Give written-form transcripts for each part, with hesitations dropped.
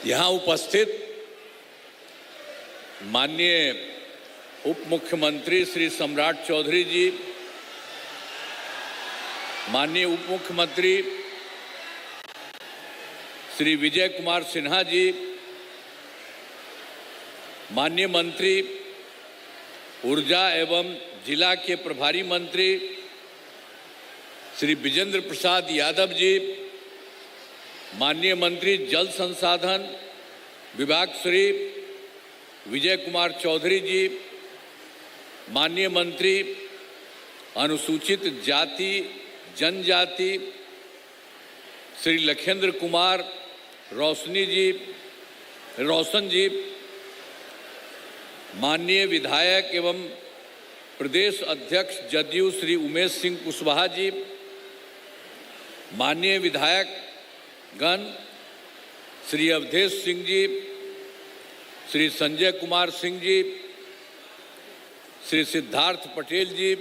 यहाँ उपस्थित माननीय उप मुख्यमंत्री श्री सम्राट चौधरी जी, माननीय उप मुख्यमंत्री श्री विजय कुमार सिन्हा जी, माननीय मंत्री ऊर्जा एवं जिला के प्रभारी मंत्री श्री विजेंद्र प्रसाद यादव जी, माननीय मंत्री जल संसाधन विभाग श्री विजय कुमार चौधरी जी, माननीय मंत्री अनुसूचित जाति जनजाति श्री लखेंद्र कुमार रोशन जी, माननीय विधायक एवं प्रदेश अध्यक्ष जदयू श्री उमेश सिंह कुशवाहा जी, माननीय विधायक गण श्री अवधेश सिंह जी, श्री संजय कुमार सिंह जी, श्री सिद्धार्थ पटेल जी,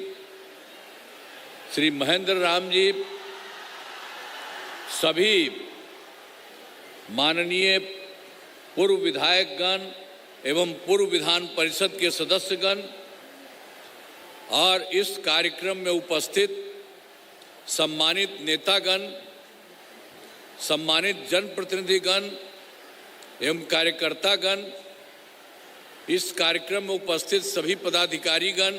श्री महेंद्र राम जी, सभी माननीय पूर्व विधायकगण एवं पूर्व विधान परिषद के सदस्यगण और इस कार्यक्रम में उपस्थित सम्मानित नेतागण, सम्मानित जनप्रतिनिधिगण एवं कार्यकर्तागण, इस कार्यक्रम में उपस्थित सभी पदाधिकारीगण,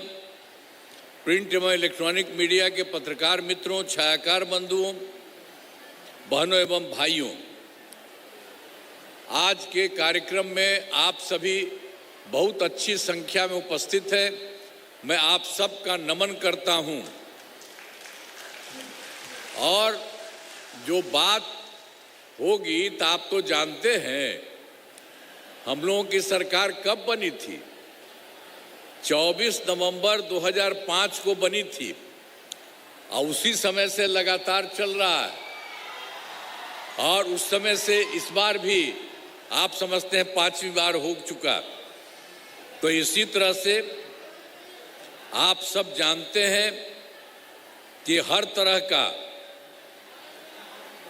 प्रिंट एवं इलेक्ट्रॉनिक मीडिया के पत्रकार मित्रों, छायाकार बंधुओं, बहनों एवं भाइयों, आज के कार्यक्रम में आप सभी बहुत अच्छी संख्या में उपस्थित हैं। मैं आप सबका नमन करता हूं। और जो बात होगी तो आप तो जानते हैं हम लोगों की सरकार कब बनी थी। 24 नवंबर 2005 को बनी थी और उसी समय से लगातार चल रहा है। और उस समय से इस बार भी आप समझते हैं 5वीं बार हो चुका। तो इसी तरह से आप सब जानते हैं कि हर तरह का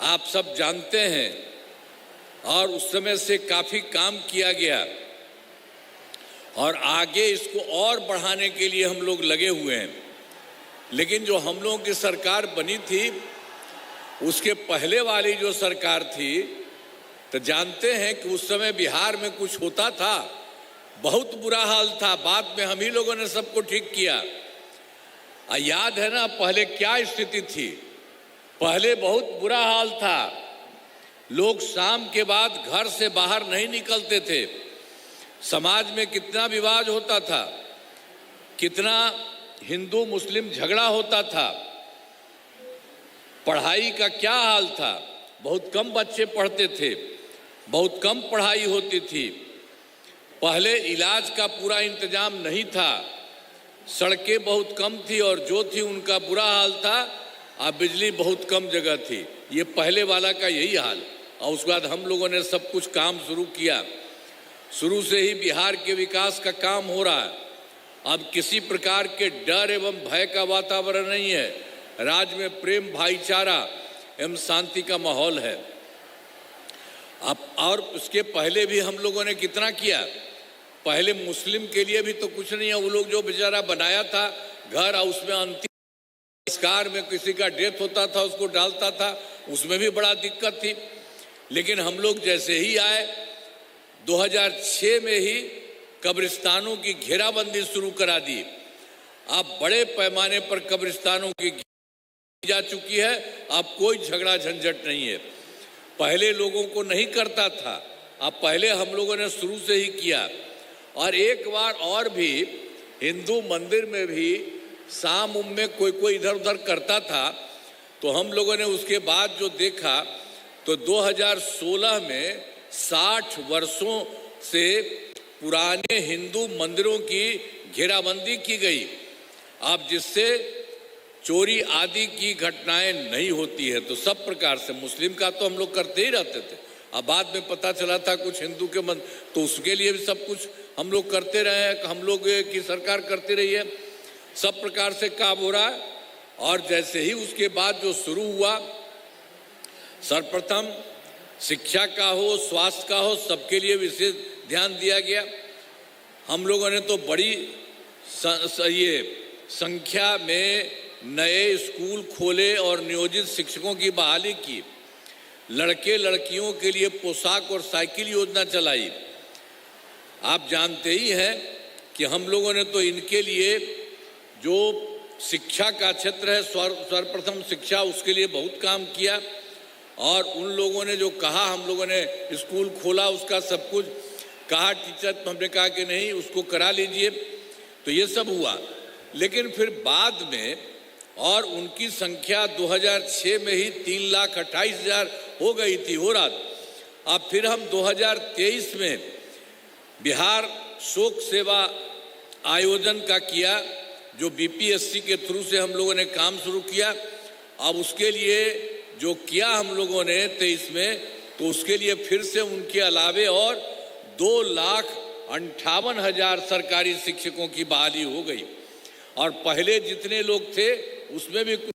आप सब जानते हैं और उस समय से काफी काम किया गया और आगे इसको और बढ़ाने के लिए हम लोग लगे हुए हैं। लेकिन जो हम लोगों की सरकार बनी थी उसके पहले वाली जो सरकार थी, तो जानते हैं कि उस समय बिहार में कुछ होता था, बहुत बुरा हाल था। बाद में हम ही लोगों ने सबको ठीक किया। याद है ना पहले क्या स्थिति थी? पहले बहुत बुरा हाल था। लोग शाम के बाद घर से बाहर नहीं निकलते थे। समाज में कितना विवाद होता था, कितना हिंदू मुस्लिम झगड़ा होता था। पढ़ाई का क्या हाल था? बहुत कम बच्चे पढ़ते थे, बहुत कम पढ़ाई होती थी। पहले इलाज का पूरा इंतजाम नहीं था, सड़कें बहुत कम थी और जो थी उनका बुरा हाल था। अब बिजली बहुत कम जगह थी। ये पहले वाला का यही हाल। और उसके बाद हम लोगों ने सब कुछ काम शुरू किया। शुरू से ही बिहार के विकास का काम हो रहा है। अब किसी प्रकार के डर एवं भय का वातावरण नहीं है। राज्य में प्रेम, भाईचारा एवं शांति का माहौल है। अब और उसके पहले भी हम लोगों ने कितना किया। पहले मुस्लिम के लिए भी तो कुछ नहीं है। वो लोग जो बेचारा बनाया था घर, और उसमें अंतिम संस्कार में किसी का डेथ होता था उसको डालता था, उसमें भी बड़ा दिक्कत थी। लेकिन हम लोग जैसे ही आए 2006 में ही कब्रिस्तानों की घेराबंदी शुरू करा दी। अब बड़े पैमाने पर कब्रिस्तानों की जा चुकी है। अब कोई झगड़ा झंझट नहीं है। पहले लोगों को नहीं करता था, अब पहले हम लोगों ने शुरू से ही किया। और एक बार और भी हिंदू मंदिर में भी शाम में कोई इधर उधर करता था, तो हम लोगों ने उसके बाद जो देखा तो 2016 में 60 वर्षों से पुराने हिंदू मंदिरों की घेराबंदी की गई। अब जिससे चोरी आदि की घटनाएं नहीं होती है। तो सब प्रकार से मुस्लिम का तो हम लोग करते ही रहते थे। अब बाद में पता चला था कुछ हिंदू के मन, तो उसके लिए भी सब कुछ हम लोग करते रहे हैं। हम लोग की सरकार करती रही है। सब प्रकार से काम हो रहा है। और जैसे ही उसके बाद जो शुरू हुआ, सर्वप्रथम शिक्षा का हो, स्वास्थ्य का हो, सबके लिए विशेष ध्यान दिया गया। हम लोगों ने तो बड़ी ये संख्या में नए स्कूल खोले और नियोजित शिक्षकों की बहाली की। लड़के लड़कियों के लिए पोशाक और साइकिल योजना चलाई। आप जानते ही हैं कि हम लोगों ने तो इनके लिए जो शिक्षा का क्षेत्र है, सर्वप्रथम शिक्षा, उसके लिए बहुत काम किया। और उन लोगों ने जो कहा, हम लोगों ने स्कूल खोला, उसका सब कुछ कहा, टीचर तो हमने कहा कि नहीं, उसको करा लीजिए, तो ये सब हुआ। लेकिन फिर बाद में और उनकी संख्या 2006 में ही 3,28,000 हो गई थी, हो रहा। अब फिर हम 2023 में बिहार शोक सेवा आयोजन का किया, जो बीपीएससी के थ्रू से हम लोगों ने काम शुरू किया। अब उसके लिए जो किया हम लोगों ने 23 में, तो उसके लिए फिर से उनके अलावे और 2,58,000 सरकारी शिक्षकों की बहाली हो गई। और पहले जितने लोग थे उसमें भी कुछ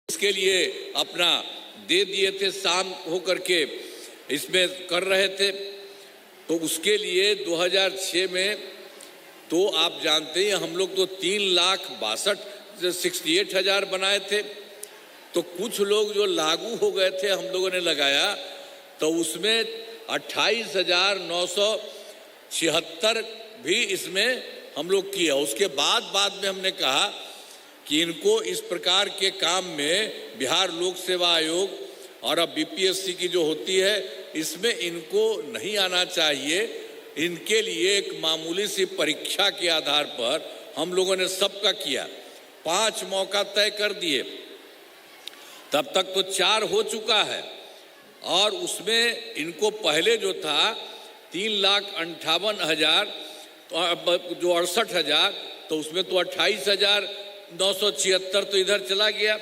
इसके लिए अपना दे दिए थे, शाम होकर के इसमें कर रहे थे। तो उसके लिए 2006 में तो आप जानते हैं हम लोग तो 3,62,68,000 बनाए थे। तो कुछ लोग जो लागू हो गए थे, हम लोगों ने लगाया, तो उसमें 28,976 भी इसमें हम लोग किया। उसके बाद में हमने कहा कि इनको इस प्रकार के काम में बिहार लोक सेवा आयोग और अब बीपीएससी की जो होती है, इसमें इनको नहीं आना चाहिए। इनके लिए एक मामूली सी परीक्षा के आधार पर हम लोगों ने सबका किया। 5 मौका तय कर दिए, तब तक तो 4 हो चुका है। और उसमें इनको पहले जो था 3,58,000 जो 68,000, तो उसमें तो 28,976 तो इधर चला गया।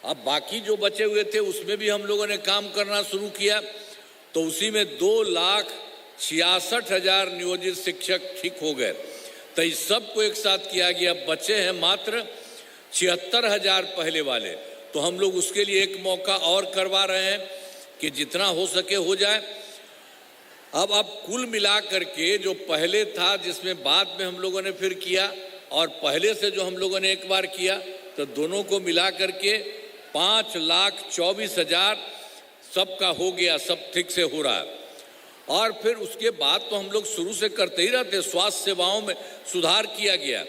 अब बाकी जो बचे हुए थे उसमें भी हम लोगों ने काम करना शुरू किया। तो उसी में 2,66,000 नियोजित शिक्षक ठीक हो गए। तो इस सब को एक साथ किया गया। बचे हैं मात्र 76,000 पहले वाले। तो हम लोग उसके लिए एक मौका और करवा रहे हैं कि जितना हो सके हो जाए। अब कुल मिला करके जो पहले था, जिसमें बाद में हम लोगों ने फिर किया, और पहले से जो हम लोगों ने एक बार किया, तो दोनों को मिला करके 5,24,000 सबका हो गया, सब ठीक से हो रहा है। और फिर उसके बाद तो हम लोग शुरू से करते ही रहते। स्वास्थ्य सेवाओं में सुधार किया गया।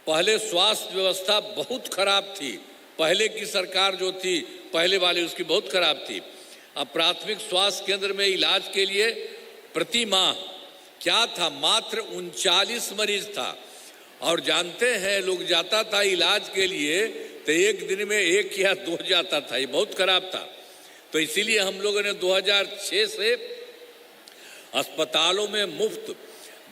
पहले स्वास्थ्य व्यवस्था बहुत खराब थी, पहले की सरकार जो थी पहले वाले, उसकी बहुत खराब थी। अब प्राथमिक स्वास्थ्य केंद्र में इलाज के लिए प्रति माह क्या था, मात्र 39 मरीज था। और जानते हैं, लोग जाता था इलाज के लिए तो एक दिन में 1 या 2 जाता था। ये बहुत खराब था। तो इसीलिए हम लोगों ने 2006 से अस्पतालों में मुफ्त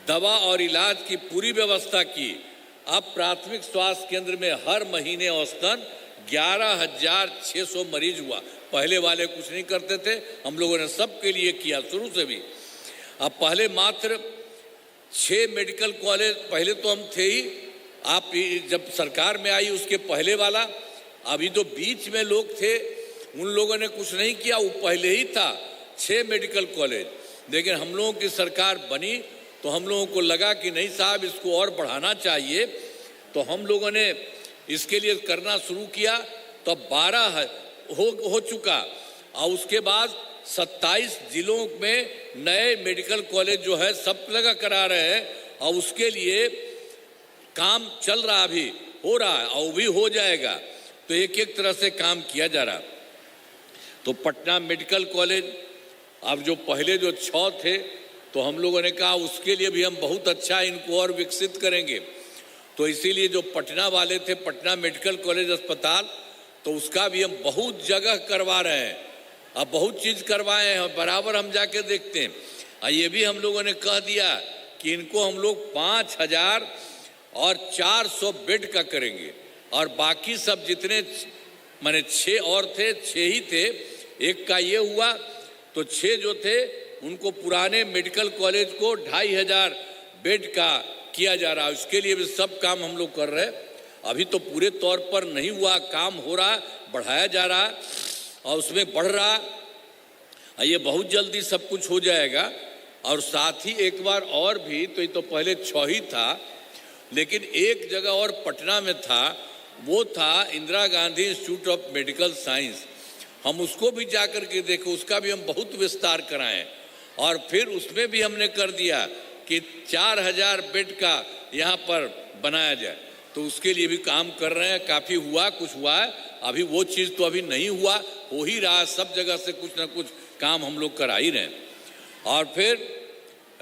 दवा और इलाज की पूरी व्यवस्था की। अब प्राथमिक स्वास्थ्य केंद्र में हर महीने औसतन 11,600 मरीज हुआ। पहले वाले कुछ नहीं करते थे, हम लोगों ने सबके लिए किया शुरू से भी। अब पहले मात्र 6 मेडिकल कॉलेज, पहले तो हम थे ही, आप जब सरकार में आई उसके पहले वाला, अभी तो बीच में लोग थे, उन लोगों ने कुछ नहीं किया। वो पहले ही था 6 मेडिकल कॉलेज। लेकिन हम लोगों की सरकार बनी तो हम लोगों को लगा कि नहीं साहब, इसको और बढ़ाना चाहिए। तो हम लोगों ने इसके लिए करना शुरू किया। तो 12 हो चुका। और उसके बाद 27 जिलों में नए मेडिकल कॉलेज जो है सब लगा करा रहे हैं। और उसके लिए काम चल रहा, अभी हो रहा है और भी हो जाएगा। तो एक एक तरह से काम किया जा रहा। तो पटना मेडिकल कॉलेज, अब जो पहले जो 6 थे, तो हम लोगों ने कहा उसके लिए भी हम बहुत अच्छा इनको और विकसित करेंगे। तो इसीलिए जो पटना वाले थे, पटना मेडिकल कॉलेज अस्पताल, तो उसका भी हम बहुत जगह करवा रहे हैं। अब बहुत चीज़ करवाए हैं, बराबर हम जाके देखते हैं। और ये भी हम लोगों ने कह दिया कि इनको हम लोग 5,400 बेड का करेंगे। और बाकी सब जितने माने 6 और थे, 6 ही थे, एक का ये हुआ, तो 6 जो थे उनको पुराने मेडिकल कॉलेज को 2,500 बेड का किया जा रहा है। उसके लिए भी सब काम हम लोग कर रहे हैं। अभी तो पूरे तौर पर नहीं हुआ, काम हो रहा, बढ़ाया जा रहा और उसमें बढ़ रहा। ये बहुत जल्दी सब कुछ हो जाएगा। और साथ ही एक बार और भी, तो ये तो पहले 6 ही था, लेकिन एक जगह और पटना में था, वो था Indira Gandhi institute of medical science. हम उसको भी जाकर के देखे, उसका भी हम बहुत विस्तार कराएं। और फिर उसमें भी हमने कर दिया कि 4000 बेड का यहाँ पर बनाया जाए। तो उसके लिए भी काम कर रहे हैं, काफ़ी हुआ, कुछ हुआ है। अभी वो चीज़ तो अभी नहीं हुआ, हो ही रहा, सब जगह से कुछ ना कुछ काम हम लोग करा ही रहे हैं। और फिर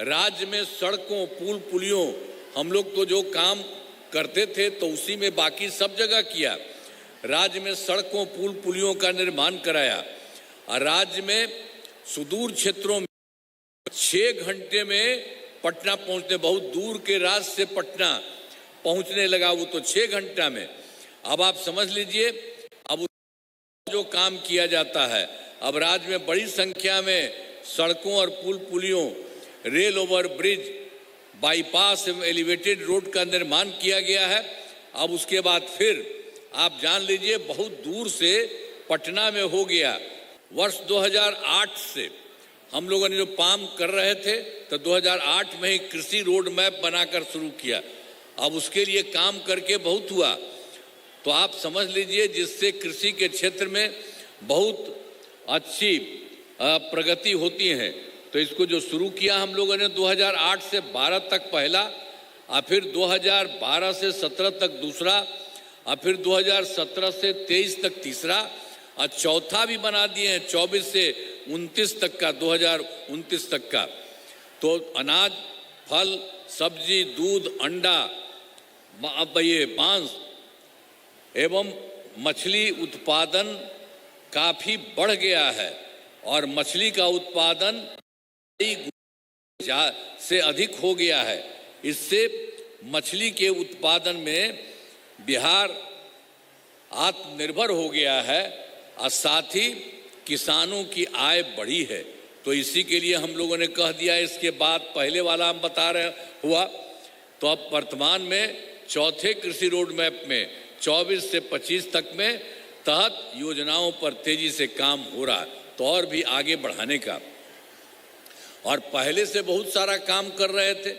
राज्य में सड़कों, पुल पुलियों, हम लोग तो जो काम करते थे तो उसी में बाकी सब जगह किया। राज्य में सड़कों, पुल पुलियों का निर्माण कराया। और राज्य में सुदूर क्षेत्रों में 6 घंटे में पटना पहुंचने, बहुत दूर के राज्य से पटना पहुंचने लगा वो तो 6 घंटा में। अब आप समझ लीजिए, अब जो काम किया जाता है, अब राज्य में बड़ी संख्या में सड़कों और पुल पुलियों, रेल ओवर ब्रिज, बाईपास एवं एलिवेटेड रोड का निर्माण किया गया है। अब उसके बाद फिर आप जान लीजिए, बहुत दूर से पटना में हो गया। वर्ष 2008 से हम लोगों ने जो काम कर रहे थे, तो 2008 में ही कृषि रोड मैप बनाकर शुरू किया। अब उसके लिए काम करके बहुत हुआ। तो आप समझ लीजिए, जिससे कृषि के क्षेत्र में बहुत अच्छी प्रगति होती है। तो इसको जो शुरू किया हम लोगों ने 2008 से 12 तक पहला, और फिर 2012 से 17 तक दूसरा, और फिर 2017 से 23 तक तीसरा, और चौथा भी बना दिए हैं 24 से 29 तक का, 2029 तक का। तो अनाज, फल, सब्जी, दूध, अंडा, ये मांस एवं मछली उत्पादन काफ़ी बढ़ गया है। और मछली का उत्पादन से अधिक हो गया है। इससे मछली के उत्पादन में बिहार आत्मनिर्भर हो गया है, और साथ ही किसानों की आय बढ़ी है। तो इसी के लिए हम लोगों ने कह दिया। इसके बाद पहले वाला हम बता रहे हुआ, तो अब वर्तमान में चौथे कृषि रोड मैप में 24 से 25 तक में तहत योजनाओं पर तेजी से काम हो रहा है, तो और भी आगे बढ़ाने का। और पहले से बहुत सारा काम कर रहे थे,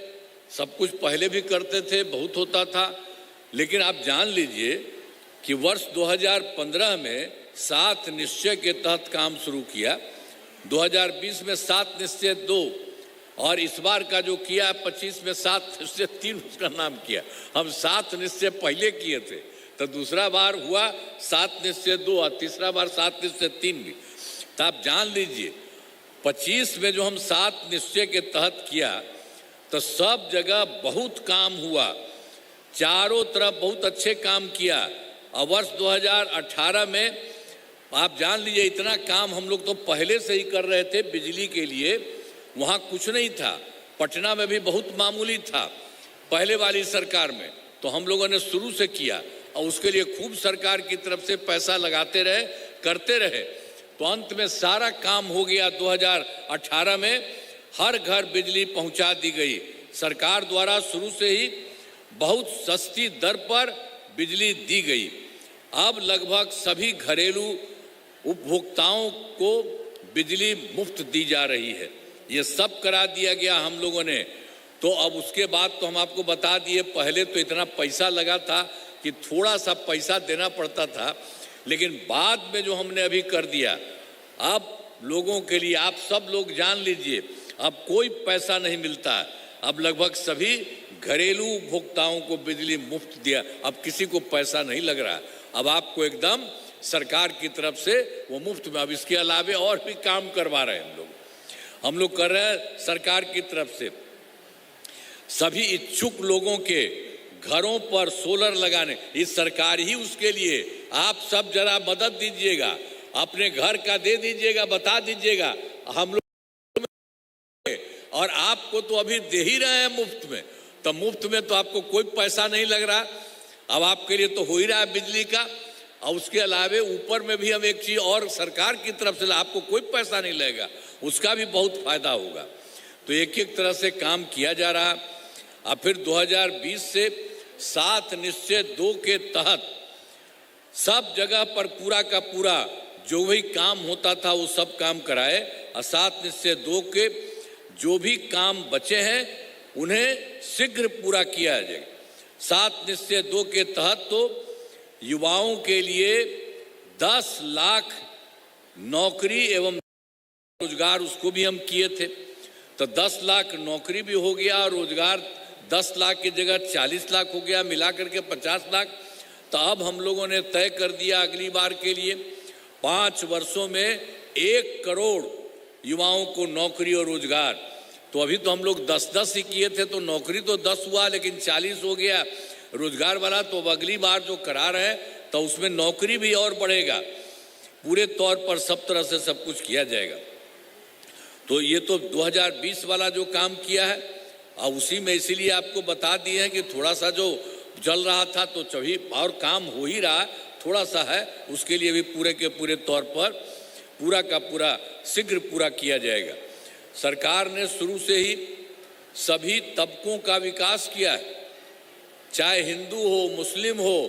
सब कुछ पहले भी करते थे, बहुत होता था। लेकिन आप जान लीजिए कि वर्ष 2015 में 7 निश्चय के तहत काम शुरू किया, 2020 में 7 निश्चय 2, और इस बार का जो किया 25 में 7 निश्चय 3 उसका नाम किया। हम 7 निश्चय पहले किए थे, तो दूसरा बार हुआ 7 निश्चय 2 और तीसरा बार 7 निश्चय 3 भी। तो आप जान लीजिए 25 में जो हम 7 निश्चय के तहत किया, तो सब जगह बहुत काम हुआ, चारों तरफ बहुत अच्छे काम किया। और वर्ष 2018 में आप जान लीजिए, इतना काम हम लोग तो पहले से ही कर रहे थे बिजली के लिए। वहाँ कुछ नहीं था, पटना में भी बहुत मामूली था पहले वाली सरकार में, तो हम लोगों ने शुरू से किया। और उसके लिए खूब सरकार की तरफ से पैसा लगाते रहे, करते रहे। तो अंत में सारा काम हो गया। 2018 में हर घर बिजली पहुंचा दी गई। सरकार द्वारा शुरू से ही बहुत सस्ती दर पर बिजली दी गई। अब लगभग सभी घरेलू उपभोक्ताओं को बिजली मुफ्त दी जा रही है। ये सब करा दिया गया हम लोगों ने। तो अब उसके बाद तो हम आपको बता दिए, पहले तो इतना पैसा लगा था कि थोड़ा सा पैसा देना पड़ता था, लेकिन बाद में जो हमने अभी कर दिया, अब लोगों के लिए, आप सब लोग जान लीजिए, अब कोई पैसा नहीं मिलता। अब लगभग सभी घरेलू उपभोक्ताओं को बिजली मुफ्त दिया। अब किसी को पैसा नहीं लग रहा, अब आपको एकदम सरकार की तरफ से वो मुफ्त में। अब इसके अलावे और भी काम करवा रहे हैं हम लोग कर रहे हैं सरकार की तरफ से। सभी इच्छुक लोगों के घरों पर सोलर लगाने, इस सरकार ही उसके लिए, आप सब जरा मदद दीजिएगा, अपने घर का दे दीजिएगा, बता दीजिएगा। हम लोग और आपको तो अभी दे ही रहे हैं मुफ्त में, तो मुफ्त में तो आपको कोई पैसा नहीं लग रहा। अब आपके लिए तो हो ही रहा है बिजली का। और उसके अलावे ऊपर में भी हम एक चीज और सरकार की तरफ से, आपको कोई पैसा नहीं लगेगा, उसका भी बहुत फायदा होगा। तो एक एक तरह से काम किया जा रहा। अब फिर 2020 से 7 निश्चय 2 के तहत सब जगह पर पूरा का पूरा जो भी काम होता था वो सब काम कराए। और 7 निश्चय 2 के जो भी काम बचे हैं उन्हें शीघ्र पूरा किया जाएगा। 7 निश्चय 2 के तहत तो युवाओं के लिए 10 लाख नौकरी एवं रोजगार उसको भी हम किए थे, तो 10 लाख नौकरी भी हो गया और रोजगार 10 लाख की जगह 40 लाख हो गया, मिलाकर के 50 लाख। तो अब हम लोगों ने तय कर दिया अगली बार के लिए 5 वर्षों में 1 करोड़ युवाओं को नौकरी और रोजगार। तो अभी तो हम लोग 10-10 ही किए थे, तो नौकरी तो 10 हुआ लेकिन 40 हो गया रोजगार वाला। तो अगली बार जो करा रहे हैं तो उसमें नौकरी भी और बढ़ेगा, पूरे तौर पर सब तरह से सब कुछ किया जाएगा। तो ये तो 2020 वाला जो काम किया है और उसी में इसीलिए आपको बता दिए हैं कि थोड़ा सा जो चल रहा था तो सभी और काम हो ही रहा, थोड़ा सा है उसके लिए भी पूरे के पूरे तौर पर पूरा का पूरा शीघ्र पूरा किया जाएगा। सरकार ने शुरू से ही सभी तबकों का विकास किया है, चाहे हिंदू हो, मुस्लिम हो,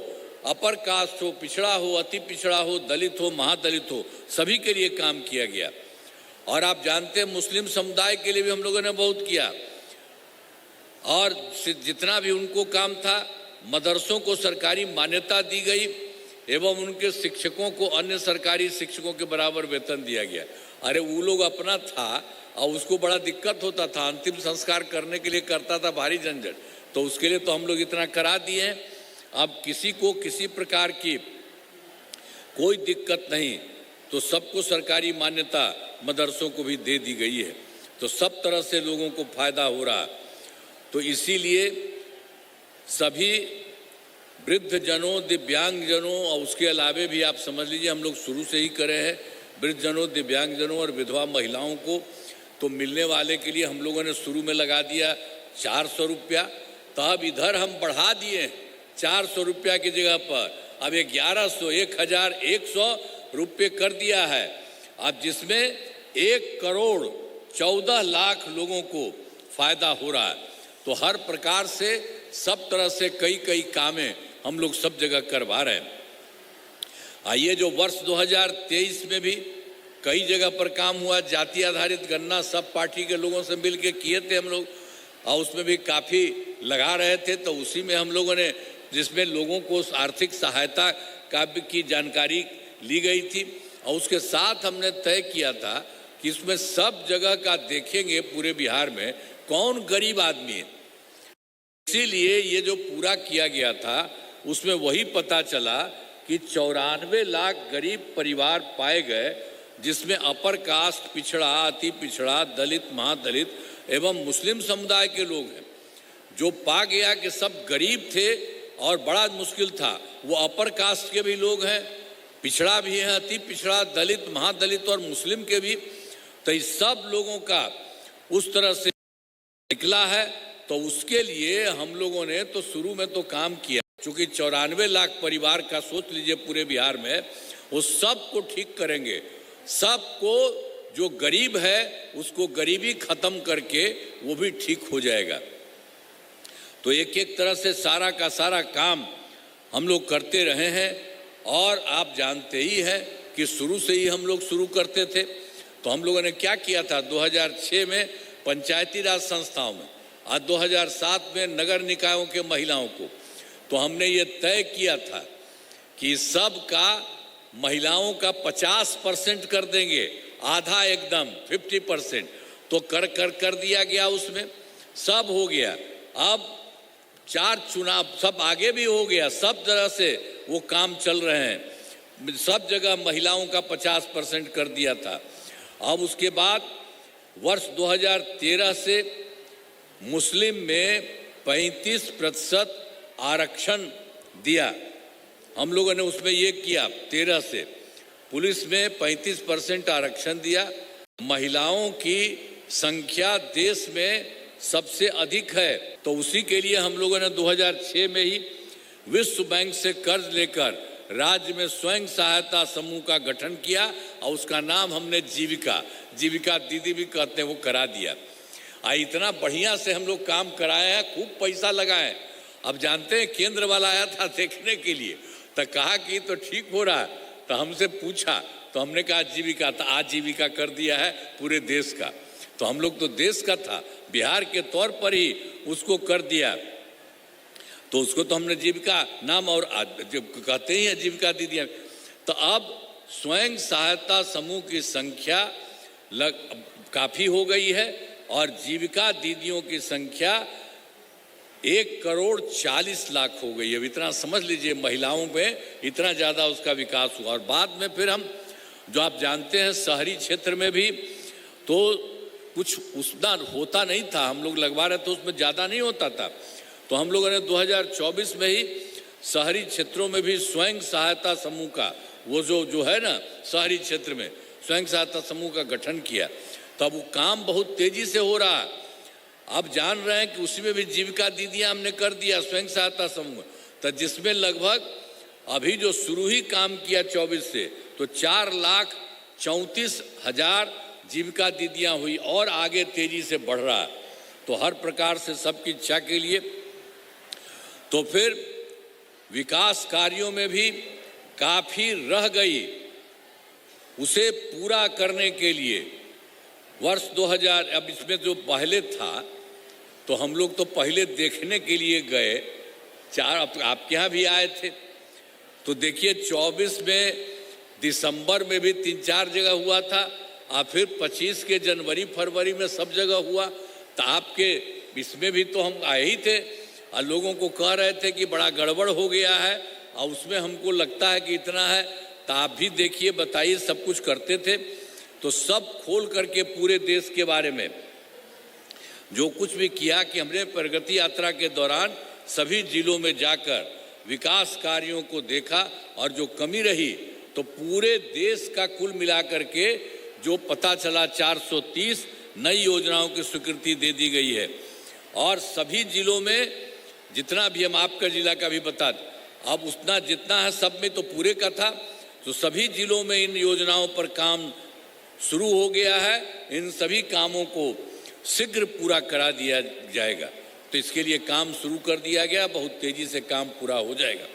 अपर कास्ट हो, पिछड़ा हो, अति पिछड़ा हो, दलित हो, महादलित हो, सभी के लिए काम किया गया। और आप जानते हैं मुस्लिम समुदाय के लिए भी हम लोगों ने बहुत किया और जितना भी उनको काम था मदरसों को सरकारी मान्यता दी गई एवं उनके शिक्षकों को अन्य सरकारी शिक्षकों के बराबर वेतन दिया गया। अरे वो लोग अपना था और उसको बड़ा दिक्कत होता था, अंतिम संस्कार करने के लिए करता था भारी झंझट, तो उसके लिए तो हम लोग इतना करा दिए हैं। अब किसी को किसी प्रकार की कोई दिक्कत नहीं, तो सबको सरकारी मान्यता मदरसों को भी दे दी गई है, तो सब तरह से लोगों को फायदा हो रहा। तो इसीलिए सभी वृद्धजनों, दिव्यांगजनों और उसके अलावे भी आप समझ लीजिए हम लोग शुरू से ही करे हैं वृद्धजनों, दिव्यांगजनों और विधवा महिलाओं को तो मिलने वाले के लिए हम लोगों ने शुरू में लगा दिया 400 रुपया। तब इधर हम बढ़ा दिए 400 रुपया की जगह पर अब 1100 रुपये कर दिया है। अब जिसमें 1 करोड़ 14 लाख लोगों को फायदा हो रहा है। तो हर प्रकार से सब तरह से कई कामें हम लोग सब जगह करवा रहे हैं। आइए जो वर्ष 2023 में भी कई जगह पर काम हुआ, जाति आधारित गणना सब पार्टी के लोगों से मिल के किए थे हम लोग और उसमें भी काफ़ी लगा रहे थे। तो उसी में हम लोगों ने जिसमें लोगों को आर्थिक सहायता का की जानकारी ली गई थी और उसके साथ हमने तय किया था कि इसमें सब जगह का देखेंगे पूरे बिहार में कौन गरीब आदमी है। इसीलिए ये जो पूरा किया गया था उसमें वही पता चला कि 94 लाख गरीब परिवार पाए गए, जिसमें अपर कास्ट, पिछड़ा, अति पिछड़ा, दलित, महादलित एवं मुस्लिम समुदाय के लोग हैं। जो पा गया कि सब गरीब थे और बड़ा मुश्किल था, वो अपर कास्ट के भी लोग हैं, पिछड़ा भी है, अति पिछड़ा, दलित, महादलित और मुस्लिम के भी। तो इस सब लोगों का उस तरह से निकला है। तो उसके लिए हम लोगों ने तो शुरू में तो काम किया, चूंकि 94 लाख परिवार का सोच लीजिए पूरे बिहार में, वो सब को ठीक करेंगे। सबको जो गरीब है उसको गरीबी खत्म करके वो भी ठीक हो जाएगा। तो एक तरह से सारा का सारा काम हम लोग करते रहे हैं। और आप जानते ही हैं कि शुरू से ही हम लोग शुरू करते थे। तो हम लोगों ने क्या किया था 2006 में पंचायती राज संस्थाओं में और 2007 में नगर निकायों के महिलाओं को, तो हमने ये तय किया था कि सब का महिलाओं का 50% कर देंगे, आधा एकदम 50%। तो कर दिया गया, उसमें सब हो गया। अब 4 चुनाव सब आगे भी हो गया, सब तरह से वो काम चल रहे हैं। सब जगह महिलाओं का 50% कर दिया था। अब उसके बाद वर्ष 2013 से मुस्लिम में 35% आरक्षण दिया। हम लोगों ने उसमें ये किया 13 से, पुलिस में 35% आरक्षण दिया। महिलाओं की संख्या देश में सबसे अधिक है, तो उसी के लिए हम लोगों ने 2006 में ही विश्व बैंक से कर्ज लेकर राज्य में स्वयं सहायता समूह का गठन किया और उसका नाम हमने जीविका दीदी भी कहते हैं, वो करा दिया। इतना बढ़िया से हम लोग काम कराए हैं, खूब पैसा लगाए। अब जानते हैं केंद्र वाला आया था देखने के लिए, तो कहा कि तो ठीक हो रहा है, तो हमसे पूछा तो हमने कहा आजीविका, था आजीविका कर दिया है पूरे देश का। तो हम लोग तो देश का था, बिहार के तौर पर ही उसको कर दिया, तो उसको तो हमने जीविका नाम और कहते ही आजीविका दीदियाँ। तो अब स्वयं सहायता समूह की संख्या काफ़ी हो गई है और जीविका दीदियों की संख्या 1,40,00,000 हो गई है। अब इतना समझ लीजिए, महिलाओं में इतना ज़्यादा उसका विकास हुआ। और बाद में फिर हम जो आप जानते हैं शहरी क्षेत्र में भी तो कुछ उतना होता नहीं था, हम लोग लगवा रहे तो उसमें ज़्यादा नहीं होता था। तो हम लोगों ने 2024 में ही शहरी क्षेत्रों में भी स्वयं सहायता समूह का वो जो है ना, शहरी क्षेत्र में स्वयं सहायता समूह का गठन किया। तब वो काम बहुत तेजी से हो रहा है। अब जान रहे हैं कि उसी में भी जीविका दीदियाँ हमने कर दिया स्वयं सहायता समूह, तो जिसमें लगभग अभी जो शुरू ही काम किया 24 से तो 4,34,000 जीविका दीदियाँ हुई और आगे तेजी से बढ़ रहा है। तो हर प्रकार से सबकी इच्छा के लिए तो फिर विकास कार्यों में भी काफ़ी रह गई, उसे पूरा करने के लिए वर्ष 2000, अब इसमें जो पहले था तो हम लोग तो पहले देखने के लिए गए, आपके यहाँ भी आए थे, तो देखिए 24 में दिसंबर में भी 3-4 जगह हुआ था और फिर 25 के जनवरी फरवरी में सब जगह हुआ। तो आपके इसमें भी तो हम आए ही थे और लोगों को कह रहे थे कि बड़ा गड़बड़ हो गया है और उसमें हमको लगता है कि इतना है। तो आप भी देखिए, बताइए, सब कुछ करते थे। तो सब खोल करके पूरे देश के बारे में जो कुछ भी किया कि हमने प्रगति यात्रा के दौरान सभी जिलों में जाकर विकास कार्यों को देखा और जो कमी रही तो पूरे देश का कुल मिलाकर के जो पता चला 430 नई योजनाओं की स्वीकृति दे दी गई है। और सभी जिलों में जितना भी, हम आपका जिला का भी बता दें, अब उतना जितना है सब में तो पूरे का था, तो सभी जिलों में इन योजनाओं पर काम शुरू हो गया है। इन सभी कामों को शीघ्र पूरा करा दिया जाएगा। तो इसके लिए काम शुरू कर दिया गया, बहुत तेजी से काम पूरा हो जाएगा।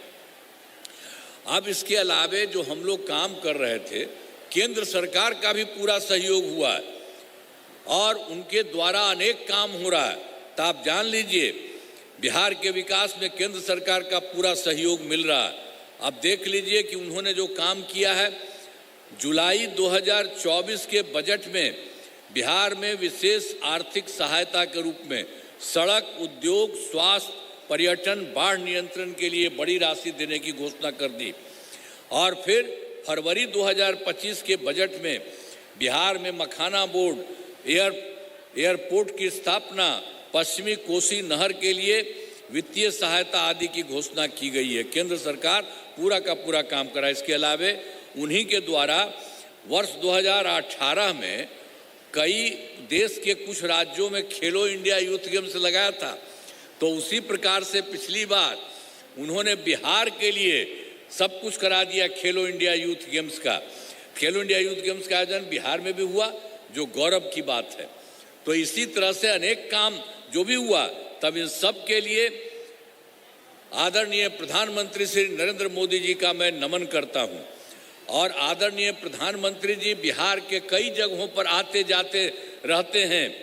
अब इसके अलावे जो हम लोग काम कर रहे थे, केंद्र सरकार का भी पूरा सहयोग हुआ है और उनके द्वारा अनेक काम हो रहा है। तो आप जान लीजिए, बिहार के विकास में केंद्र सरकार का पूरा सहयोग मिल रहा है। अब देख लीजिए कि उन्होंने जो काम किया है, जुलाई 2024 के बजट में बिहार में विशेष आर्थिक सहायता के रूप में सड़क, उद्योग, स्वास्थ्य, पर्यटन, बाढ़ नियंत्रण के लिए बड़ी राशि देने की घोषणा कर दी। और फिर फरवरी 2025 के बजट में बिहार में मखाना बोर्ड, एयरपोर्ट की स्थापना, पश्चिमी कोसी नहर के लिए वित्तीय सहायता आदि की घोषणा की गई है। केंद्र सरकार पूरा का पूरा काम करा। इसके अलावे उन्हीं के द्वारा वर्ष 2018 में कई देश के कुछ राज्यों में खेलो इंडिया यूथ गेम्स लगाया था। तो उसी प्रकार से पिछली बार उन्होंने बिहार के लिए सब कुछ करा दिया खेलो इंडिया यूथ गेम्स का। खेलो इंडिया यूथ गेम्स का आयोजन बिहार में भी हुआ, जो गौरव की बात है। तो इसी तरह से अनेक काम जो भी हुआ, तब इन सब के लिए आदरणीय प्रधानमंत्री श्री नरेंद्र मोदी जी का मैं नमन करता हूं। और आदरणीय प्रधानमंत्री जी बिहार के कई जगहों पर आते जाते रहते हैं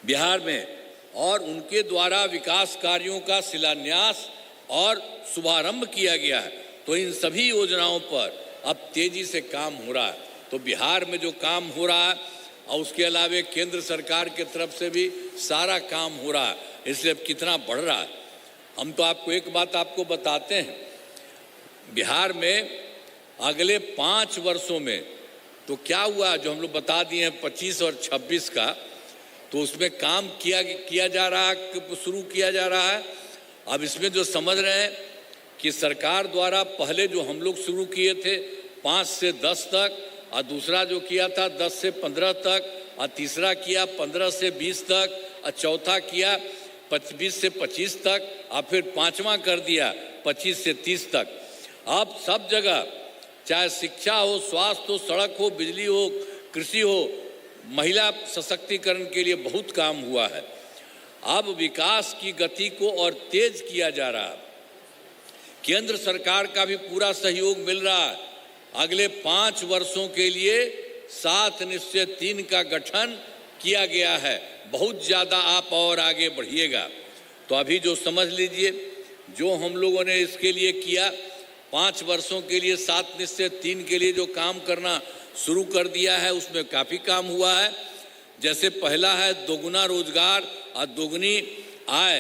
बिहार में, और उनके द्वारा विकास कार्यों का शिलान्यास और शुभारंभ किया गया है। तो इन सभी योजनाओं पर अब तेजी से काम हो रहा है। तो बिहार में जो काम हो रहा है और उसके अलावे केंद्र सरकार की तरफ से भी सारा काम हो रहा है, इसलिए अब कितना बढ़ रहा है। हम तो आपको एक बात आपको बताते हैं, बिहार में अगले 5 वर्षों में तो क्या हुआ, जो हम लोग बता दिए हैं 25 और 26 का, तो उसमें काम किया जा रहा है, शुरू किया जा रहा है। अब इसमें जो समझ रहे हैं कि सरकार द्वारा पहले जो हम लोग शुरू किए थे 5 से 10 तक, और दूसरा जो किया था 10 से 15 तक, और तीसरा किया 15 से 20 तक, और चौथा किया 20 से 25 तक, और फिर पांचवा कर दिया 25 से 30 तक। अब सब जगह चाहे शिक्षा हो, स्वास्थ्य हो, सड़क हो, बिजली हो, कृषि हो, महिला सशक्तिकरण के लिए बहुत काम हुआ है। अब विकास की गति को और तेज किया जा रहा है। केंद्र सरकार का भी पूरा सहयोग मिल रहा है। अगले 5 वर्षों के लिए 7 निश्चय 3 का गठन किया गया है। बहुत ज़्यादा आप और आगे बढ़िएगा। तो अभी जो समझ लीजिए, जो हम लोगों ने इसके लिए किया, 5 वर्षों के लिए 7 निश्चय 3 के लिए जो काम करना शुरू कर दिया है, उसमें काफ़ी काम हुआ है। जैसे पहला है दोगुना रोजगार और दोगुनी आय।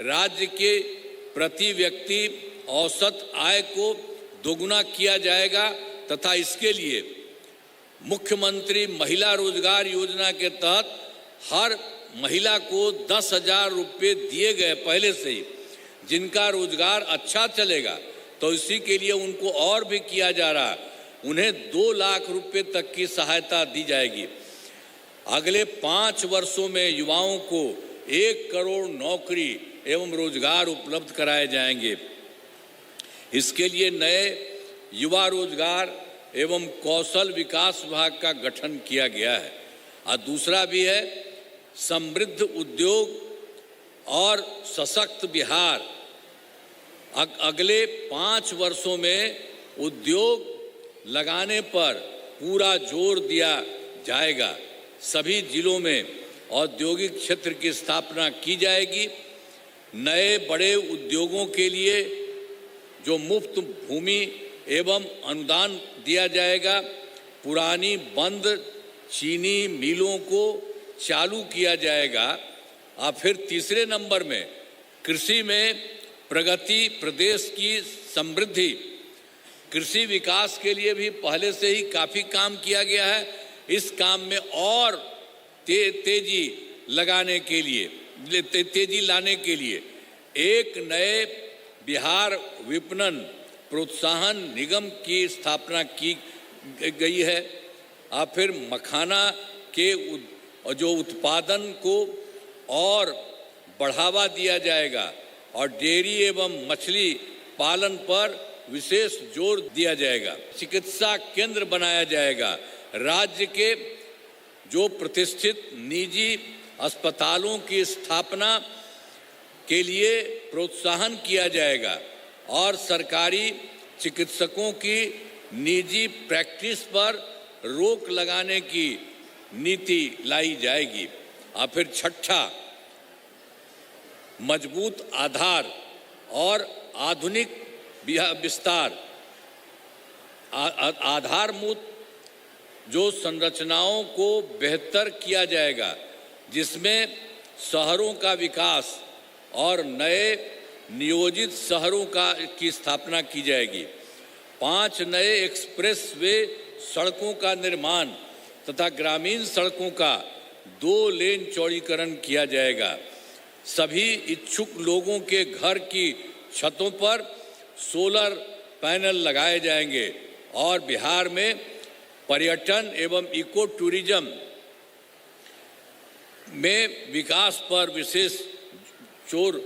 राज्य के प्रति व्यक्ति औसत आय को दोगुना किया जाएगा तथा इसके लिए मुख्यमंत्री महिला रोजगार योजना के तहत हर महिला को 10,000 रुपये दिए गए पहले से ही। जिनका रोजगार अच्छा चलेगा तो इसी के लिए उनको और भी किया जा रहा है, उन्हें 2 लाख रुपये तक की सहायता दी जाएगी। अगले 5 वर्षों में युवाओं को 1 करोड़ नौकरी एवं रोजगार उपलब्ध कराए जाएंगे। इसके लिए नए युवा रोजगार एवं कौशल विकास विभाग का गठन किया गया है। और दूसरा भी है समृद्ध उद्योग और सशक्त बिहार। अगले 5 वर्षों में उद्योग लगाने पर पूरा जोर दिया जाएगा। सभी जिलों में औद्योगिक क्षेत्र की स्थापना की जाएगी। नए बड़े उद्योगों के लिए जो मुफ्त भूमि एवं अनुदान दिया जाएगा। पुरानी बंद चीनी मिलों को चालू किया जाएगा। और फिर तीसरे नंबर में कृषि में प्रगति, प्रदेश की समृद्धि। कृषि विकास के लिए भी पहले से ही काफ़ी काम किया गया है। इस काम में और तेजी लगाने के लिए, तेजी लाने के लिए एक नए बिहार विपणन प्रोत्साहन निगम की स्थापना की गई है। और फिर मखाना के जो उत्पादन को और बढ़ावा दिया जाएगा और डेयरी एवं मछली पालन पर विशेष जोर दिया जाएगा। चिकित्सा केंद्र बनाया जाएगा। राज्य के जो प्रतिष्ठित निजी अस्पतालों की स्थापना के लिए प्रोत्साहन किया जाएगा और सरकारी चिकित्सकों की निजी प्रैक्टिस पर रोक लगाने की नीति लाई जाएगी। और फिर छठा, मजबूत आधार और आधुनिक विस्तार। आधारभूत जो संरचनाओं को बेहतर किया जाएगा, जिसमें शहरों का विकास और नए नियोजित शहरों की स्थापना की जाएगी। 5 नए एक्सप्रेस वे सड़कों का निर्माण तथा ग्रामीण सड़कों का 2 लेन चौड़ीकरण किया जाएगा। सभी इच्छुक लोगों के घर की छतों पर सोलर पैनल लगाए जाएंगे और बिहार में पर्यटन एवं इको टूरिज्म में विकास पर विशेष जोर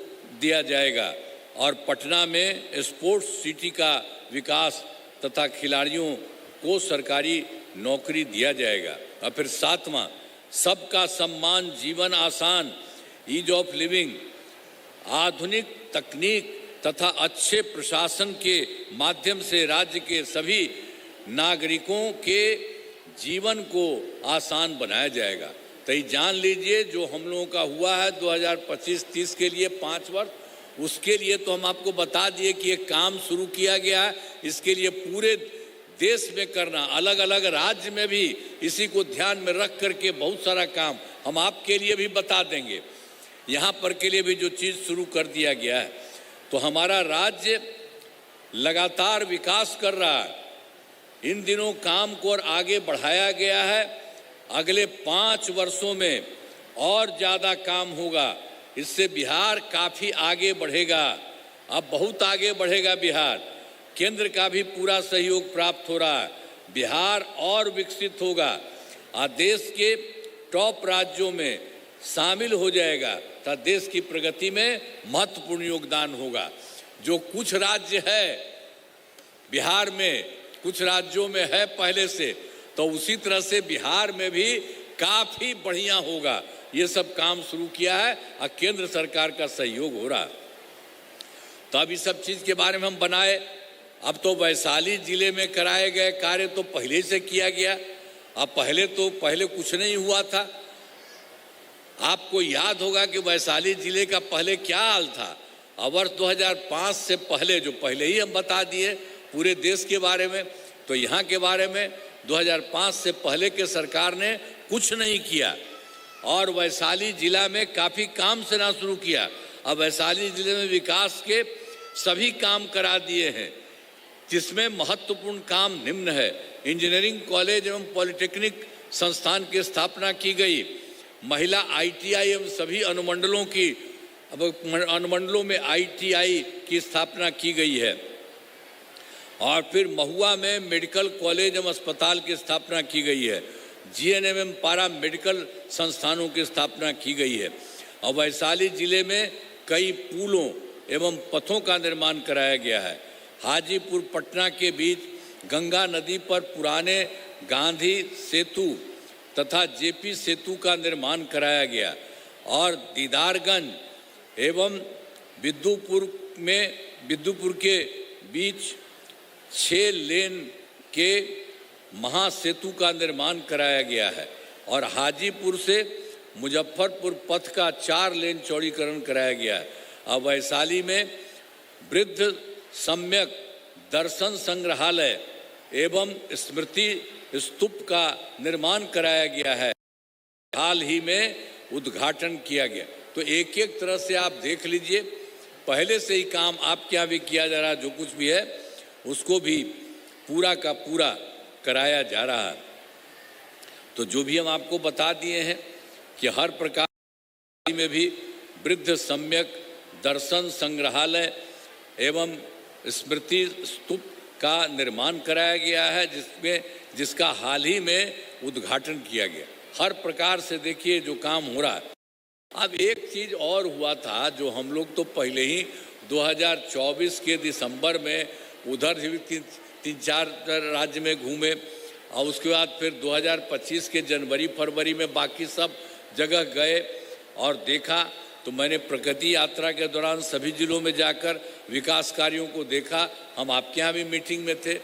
दिया जाएगा और पटना में स्पोर्ट्स सिटी का विकास तथा खिलाड़ियों को सरकारी नौकरी दिया जाएगा। और फिर 7वां, सबका सम्मान, जीवन आसान, ईज ऑफ लिविंग। आधुनिक तकनीक तथा अच्छे प्रशासन के माध्यम से राज्य के सभी नागरिकों के जीवन को आसान बनाया जाएगा। तो ये जान लीजिए, जो हम लोगों का हुआ है 2025-30 के लिए 5 वर्ष, उसके लिए तो हम आपको बता दिए कि ये काम शुरू किया गया है। इसके लिए पूरे देश में करना, अलग अलग राज्य में भी इसी को ध्यान में रख करके बहुत सारा काम हम आपके लिए भी बता देंगे। यहाँ पर के लिए भी जो चीज़ शुरू कर दिया गया है, तो हमारा राज्य लगातार विकास कर रहा है। इन दिनों काम को और आगे बढ़ाया गया है। अगले 5 वर्षों में और ज़्यादा काम होगा। इससे बिहार काफ़ी आगे बढ़ेगा। अब बहुत आगे बढ़ेगा बिहार। केंद्र का भी पूरा सहयोग प्राप्त हो रहा है। बिहार और विकसित होगा और देश के टॉप राज्यों में शामिल हो जाएगा तथा देश की प्रगति में महत्वपूर्ण योगदान होगा। जो कुछ राज्य है बिहार में, कुछ राज्यों में है पहले से, तो उसी तरह से बिहार में भी काफ़ी बढ़िया होगा। ये सब काम शुरू किया है और केंद्र सरकार का सहयोग हो रहा है। तो अब इस सब चीज़ के बारे में हम बनाए अब तो वैशाली जिले में कराए गए कार्य तो पहले से किया गया। अब पहले कुछ नहीं हुआ था। आपको याद होगा कि वैशाली जिले का पहले क्या हाल था। वर्ष 2005 से पहले, जो पहले ही हम बता दिए पूरे देश के बारे में, तो यहाँ के बारे में 2005 से पहले के सरकार ने कुछ नहीं किया और वैशाली जिला में काफ़ी काम से ना शुरू किया। अब वैशाली जिले में विकास के सभी काम करा दिए हैं, जिसमें महत्वपूर्ण काम निम्न है। इंजीनियरिंग कॉलेज एवं पॉलिटेक्निक संस्थान की स्थापना की गई। महिला ITI एवं सभी अनुमंडलों में ITI की स्थापना की गई है। और फिर महुआ में मेडिकल कॉलेज एवं अस्पताल की स्थापना की गई है। GNM एवं पारा मेडिकल संस्थानों की स्थापना की गई है। और वैशाली जिले में कई पुलों एवं पथों का निर्माण कराया गया है। हाजीपुर पटना के बीच गंगा नदी पर पुराने गांधी सेतु तथा JP सेतु का निर्माण कराया गया और दीदारगंज एवं विद्युपुर के बीच 6 लेन के महासेतु का निर्माण कराया गया है और हाजीपुर से मुजफ्फरपुर पथ का 4 लेन चौड़ीकरण कराया गया है। अब वैशाली में वृद्ध सम्यक दर्शन संग्रहालय एवं स्मृति स्तूप का निर्माण कराया गया है। हाल ही में उद्घाटन किया गया। तो एक एक तरह से आप देख लीजिए, पहले से ही काम आपके यहाँ भी किया जा रहा है। जो कुछ भी है उसको भी पूरा का पूरा कराया जा रहा है। तो जो भी हम आपको बता दिए हैं कि हर प्रकार में भी वृद्ध सम्यक दर्शन संग्रहालय एवं स्मृति स्तूप का निर्माण कराया गया है, जिसका हाल ही में उद्घाटन किया गया। हर प्रकार से देखिए जो काम हो रहा है। अब एक चीज़ और हुआ था, जो हम लोग तो पहले ही 2024 के दिसंबर में उधर भी 3-4 राज्य में घूमे और उसके बाद फिर 2025 के जनवरी फरवरी में बाकी सब जगह गए और देखा। तो मैंने प्रगति यात्रा के दौरान सभी जिलों में जाकर विकास कार्यों को देखा। हम आपके यहाँ भी मीटिंग में थे,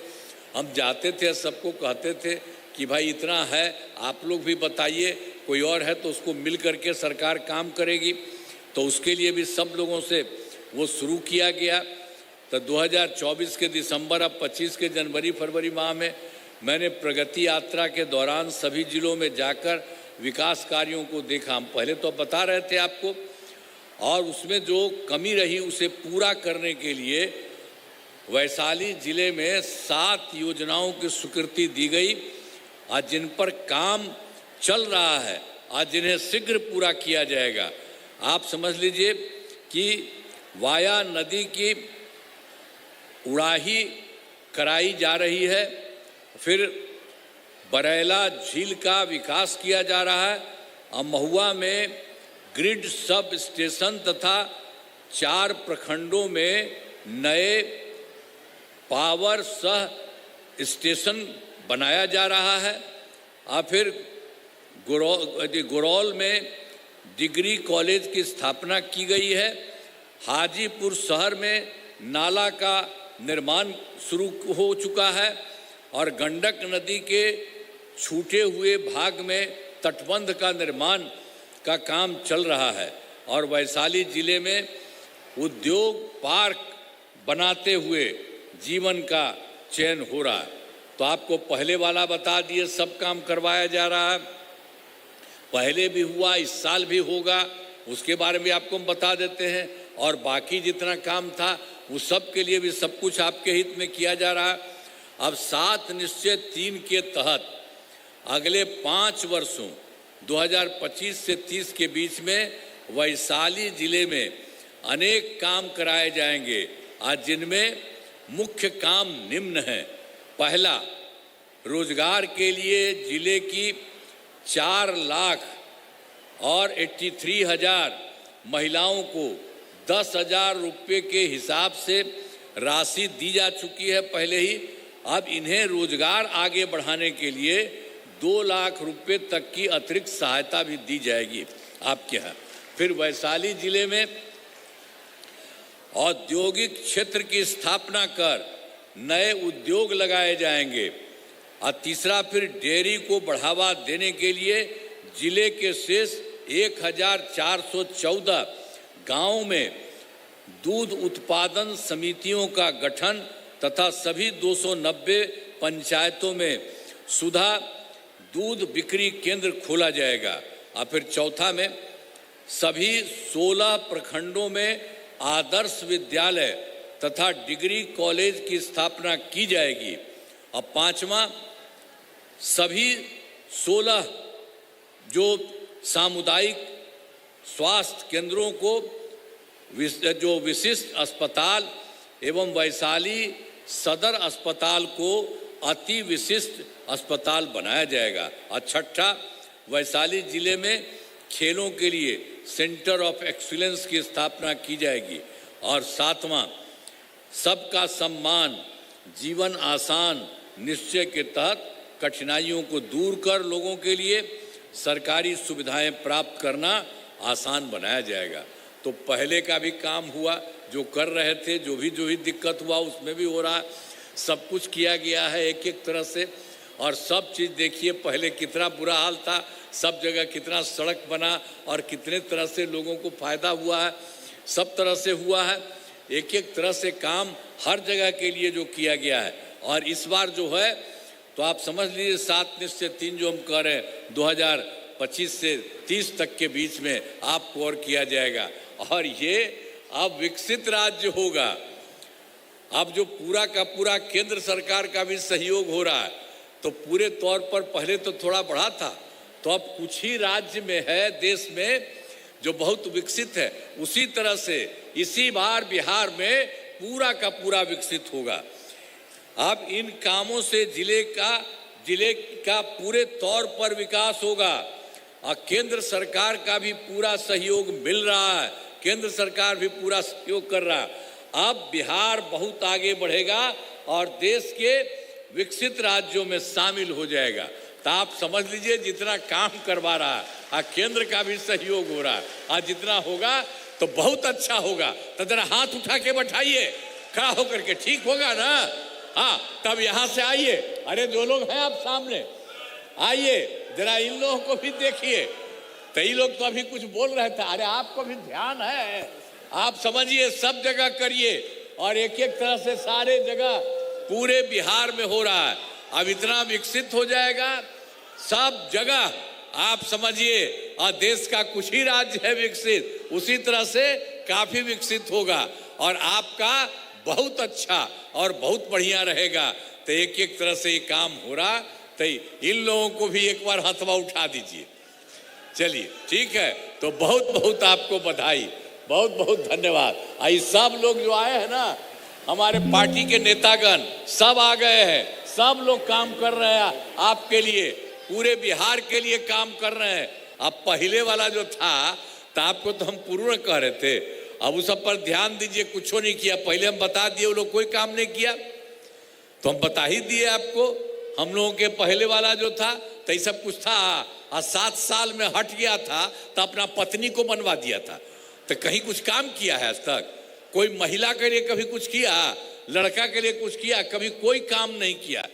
हम जाते थे, सबको कहते थे कि भाई इतना है, आप लोग भी बताइए, कोई और है तो उसको मिल करके सरकार काम करेगी। तो उसके लिए भी सब लोगों से वो शुरू किया गया। तो 2024 के दिसंबर अब 25 के जनवरी फरवरी माह में मैंने प्रगति यात्रा के दौरान सभी जिलों में जाकर विकास कार्यों को देखा। हम पहले तो बता रहे थे आपको, और उसमें जो कमी रही उसे पूरा करने के लिए वैशाली जिले में 7 योजनाओं की स्वीकृति दी गई, आज जिन पर काम चल रहा है, आज जिन्हें शीघ्र पूरा किया जाएगा। आप समझ लीजिए कि वाया नदी की उड़ाही कराई जा रही है, फिर बरैला झील का विकास किया जा रहा है। और महुआ में ग्रिड सब स्टेशन तथा 4 प्रखंडों में नए पावर सह स्टेशन बनाया जा रहा है। और फिर गुरौल में डिग्री कॉलेज की स्थापना की गई है। हाजीपुर शहर में नाला का निर्माण शुरू हो चुका है और गंडक नदी के छूटे हुए भाग में तटबंध का निर्माण का काम चल रहा है। और वैशाली जिले में उद्योग पार्क बनाते हुए जीवन का चयन हो रहा है। तो आपको पहले वाला बता दिए, सब काम करवाया जा रहा है। पहले भी हुआ, इस साल भी होगा, उसके बारे में आपको हम बता देते हैं। और बाकी जितना काम था वो सब के लिए भी सब कुछ आपके हित में किया जा रहा है। अब 7 निश्चय 3 के तहत अगले 5 वर्षों 2025 से 30 के बीच में वैशाली जिले में अनेक काम कराए जाएंगे, आज जिनमें मुख्य काम निम्न हैं। पहला, रोजगार के लिए जिले की 4 लाख और 83,000 महिलाओं को 10,000 रुपये के हिसाब से राशि दी जा चुकी है पहले ही। अब इन्हें रोजगार आगे बढ़ाने के लिए 2 लाख रुपये तक की अतिरिक्त सहायता भी दी जाएगी आपके यहाँ। फिर वैशाली जिले में औद्योगिक क्षेत्र की स्थापना कर नए उद्योग लगाए जाएंगे। और तीसरा, फिर डेयरी को बढ़ावा देने के लिए जिले के शेष 1414 गांवों में दूध उत्पादन समितियों का गठन तथा सभी 290 पंचायतों में सुधा दूध बिक्री केंद्र खोला जाएगा। और फिर चौथा में सभी 16 प्रखंडों में आदर्श विद्यालय तथा डिग्री कॉलेज की स्थापना की जाएगी। और पांचवा, सभी 16 जो सामुदायिक स्वास्थ्य केंद्रों को जो विशिष्ट अस्पताल एवं वैशाली सदर अस्पताल को अति विशिष्ट अस्पताल बनाया जाएगा। और छठा, वैशाली जिले में खेलों के लिए सेंटर ऑफ एक्सीलेंस की स्थापना की जाएगी। और सातवां, सबका सम्मान जीवन आसान निश्चय के तहत कठिनाइयों को दूर कर लोगों के लिए सरकारी सुविधाएं प्राप्त करना आसान बनाया जाएगा। तो पहले का भी काम हुआ, जो कर रहे थे, जो भी दिक्कत हुआ उसमें भी हो रहा, सब कुछ किया गया है एक एक तरह से। और सब चीज़ देखिए, पहले कितना बुरा हाल था, सब जगह कितना सड़क बना और कितने तरह से लोगों को फायदा हुआ है, सब तरह से हुआ है। एक एक तरह से काम हर जगह के लिए जो किया गया है। और इस बार जो है तो आप समझ लीजिए 7 निश्चय 3 जो हम कह रहे हैं 2025 से 30 तक के बीच में आपको और किया जाएगा। और ये अब विकसित राज्य होगा। अब जो पूरा का पूरा केंद्र सरकार का भी सहयोग हो रहा है, तो पूरे तौर पर पहले तो थोड़ा बढ़ा था, तो अब कुछ ही राज्य में है देश में जो बहुत विकसित है। उसी तरह से इसी बार बिहार में पूरा का पूरा विकसित होगा। अब इन कामों से जिले का पूरे तौर पर विकास होगा। और केंद्र सरकार का भी पूरा सहयोग मिल रहा है, केंद्र सरकार भी पूरा सहयोग कर रहा है। अब बिहार बहुत आगे बढ़ेगा और देश के विकसित राज्यों में शामिल हो जाएगा। तो आप समझ लीजिए जितना काम करवा रहा है और केंद्र का भी सहयोग हो रहा है, और जितना होगा तो बहुत अच्छा होगा। तो जरा हाथ उठा के बैठाइए, खड़ा होकर के, ठीक होगा ना? हाँ, तब यहां से आइए। अरे जो लोग हैं आप सामने आइए, जरा इन लोगों को भी देखिए। कई लोग तो अभी कुछ बोल रहे थे, अरे आपको भी ध्यान है, आप समझिए, सब जगह करिए। और एक एक तरह से सारे जगह पूरे बिहार में हो रहा है। अब इतना विकसित हो जाएगा सब जगह, आप समझिए। और देश का कुछ ही राज्य है विकसित, उसी तरह से काफी विकसित होगा और आपका बहुत अच्छा और बहुत बढ़िया रहेगा। तो एक एक तरह से ये काम हो रहा, तो इन लोगों को भी एक बार हथवा उठा दीजिए। चलिए, ठीक है। तो बहुत बहुत आपको बधाई, बहुत बहुत धन्यवाद। आई सब लोग जो आए हैं ना, हमारे पार्टी के नेतागण सब आ गए हैं, सब लोग काम कर रहे हैं आपके लिए, पूरे बिहार के लिए काम कर रहे हैं। अब पहले वाला जो था, तो आपको तो हम पूर्ण कह रहे थे, अब उस सब पर ध्यान दीजिए। कुछ नहीं किया, पहले हम बता दिए, वो लोग कोई काम नहीं किया, तो हम बता ही दिए आपको। हम लोगों के पहले वाला जो था, तो ये सब कुछ था, और 7 साल में हट गया था, तो अपना पत्नी को बनवा दिया था। तो कहीं कुछ काम किया है आज तक? कोई महिला के लिए कभी कुछ किया? लड़का के लिए कुछ किया? कभी कोई काम नहीं किया।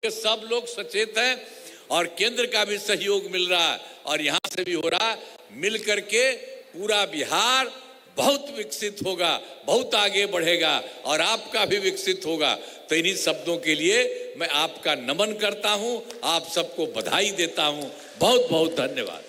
सब लोग सचेत हैं और केंद्र का भी सहयोग मिल रहा है और यहाँ से भी हो रहा है। मिल करके पूरा बिहार बहुत विकसित होगा, बहुत आगे बढ़ेगा और आपका भी विकसित होगा। तो इन्हीं शब्दों के लिए मैं आपका नमन करता हूं, आप सबको बधाई देता हूं। बहुत बहुत धन्यवाद।